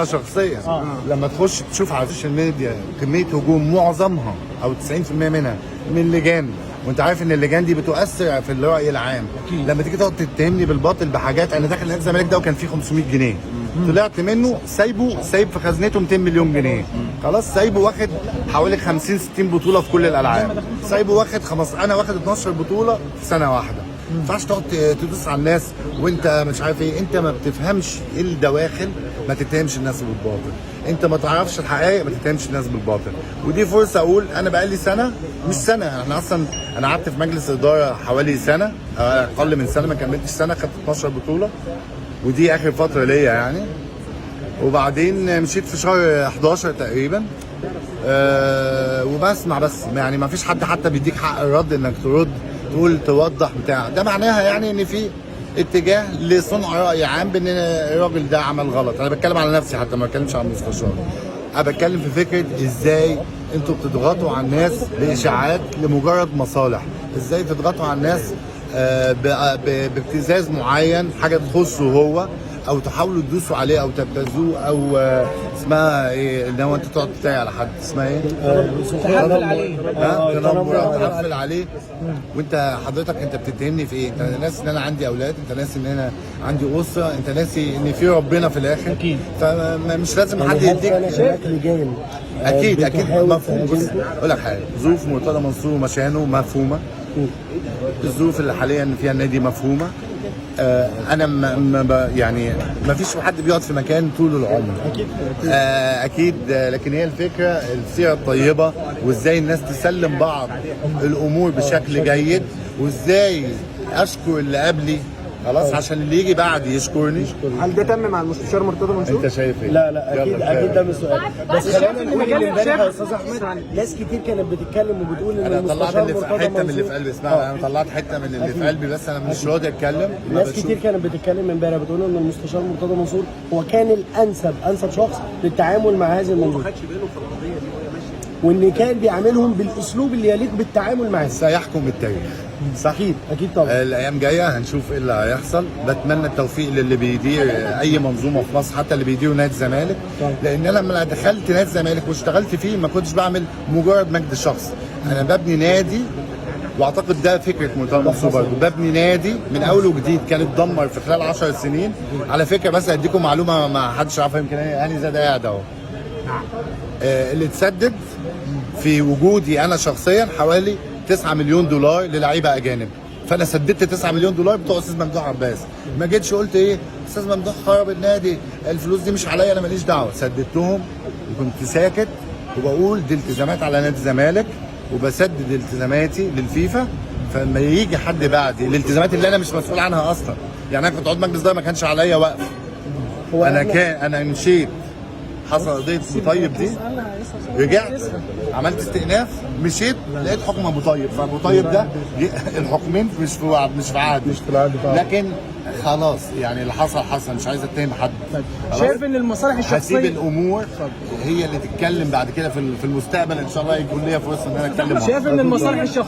شخصيا لما تخش تشوف على السوشيال ميديا كميه هجوم معظمها او 90% منها من اللجان، وانت عارف ان اللجان دي بتؤثر في الراي العام. لما تيجي تقعد تتهمني بالباطل بحاجات، انا داخل نادي الزمالك ده وكان فيه 500 جنيه طلعت منه سايب في خزنته 200 مليون جنيه. خلاص سايبه واخد حوالي 50 60 بطوله في كل الالعاب، سايبه واخد انا واخد 12 بطوله في سنه واحده. ما ينفعش تقعد تدوس على الناس وانت مش عارف ايه، انت ما بتفهمش ايه الدواخل، ما تتهمش الناس بالباطل. انت ما تعرفش الحقائق، ما تتهمش الناس بالباطل. ودي فرصه اقول انا بقالي سنه، مش سنه، احنا اصلا انا قعدت في مجلس اداره حوالي سنه، اقل من سنه، ما كملتش سنه، خدت 12 بطوله ودي اخر فتره ليا يعني. وبعدين مشيت في شهر 11 تقريبا، وبسمع بس، يعني ما فيش حد حتى بيديك حق الرد انك ترد تقول توضح بتاع ده. معناها يعني ان في اتجاه لصنع راي عام بان الراجل ده عمل غلط. انا بتكلم على نفسي حتى، ما بتكلمش عن المستشار. انا بتكلم في فكره ازاي انتوا بتضغطوا على الناس باشاعات لمجرد مصالح، ازاي تضغطوا على الناس بابتزاز معين، حاجه تخصه هو، او تحاولوا تدوسوا عليه او تبتزوه، او اسمها ايه ان هو انت تقعد تتريق على حد، اسمها ايه؟ تحفل عليه. تحفل عليه. وانت حضرتك انت بتتهمني في ايه؟ انت ناسي ان انا عندي اولاد، انت ناسي ان انا عندي اسره، انت ناسي ان في ربنا في الاخر. اكيد. فمش لازم حد يديك اكيد مفهوم. بص اقول لك حاجه، ظروف مرتضى منصور ومشانه مفهومه، الظروف اللي حاليا فيها النادي مفهومه. انا يعني ما فيش حد بيقعد في مكان طول العمر اكيد لكن هي الفكره السيره الطيبه، وازاي الناس تسلم بعض الامور بشكل جيد، وازاي اشكر اللي قبلي خلاص عشان اللي يجي بعدي يشكرني. هل ده تم مع المستشار مرتضى منصور؟ انت شايف ايه؟ لا اكيد ده مش سؤال، بس خلينا نقول ان امبارح يا استاذ احمد ناس كتير كانت بتتكلم وبتقول ان انا طلعت المستشار حته من اللي في قلبي، اسمع انا طلعت حته من اللي في قلبي، بس انا مش راضي اتكلم. ناس كتير كانت بتتكلم امبارح بتقول ان المستشار مرتضى منصور هو كان انسب شخص للتعامل مع هذه المنظومه، وان كان بيعاملهم بالاسلوب اللي يليق بالتعامل معاه. سيحكم التاريخ. صح؟ اكيد طبعا. الايام جايه هنشوف ايه اللي هيحصل. بتمنى التوفيق للي بيدير اي منظومه في مصر، حتى اللي بيديروا نادي الزمالك، لان انا لما دخلت نادي الزمالك واشتغلت فيه ما كنتش بعمل مجرد مجد شخص، انا ببني نادي، واعتقد ده فكره مرتضى منصور برضه، ببني نادي من اول وجديد كان اتدمر في خلال 10 سنين. على فكره بس اديكم معلومه ما حدش عارفها، يمكن هاني زاد قاعد اهو، اللي اتسدد في وجودي انا شخصيا حوالي 9 مليون دولار للعيبه اجانب. فانا سددت 9 مليون دولار بتوع استاذ ممدوح عباس. ما جيتش قلت ايه استاذ ممدوح خرب النادي، الفلوس دي مش عليا، انا ماليش دعوه. سددتهم وكنت ساكت وبقول دي التزامات على نادي الزمالك، وبسدد التزاماتي للفيفا. فلما يجي حد بعدي الالتزامات اللي انا مش مسؤول عنها اصلا، يعني انا كنت عضو مجلس ده ما كانش عليا وقف. انا مشيت، حصل قضيه ابو طيب دي، رجعت عملت استئناف، مشيت لقيت حكم ابو طيب، فابو طيب ده الحكمين مش في عهد، لكن خلاص يعني اللي حصل، مش عايز اتهم حد. شايف ان المصالح الشخصيه هسيب الامور هي اللي تتكلم بعد كده في المستقبل ان شاء الله، يكون ليا فرصه ان انا اتكلم. شايف ان المصالح الشخصيه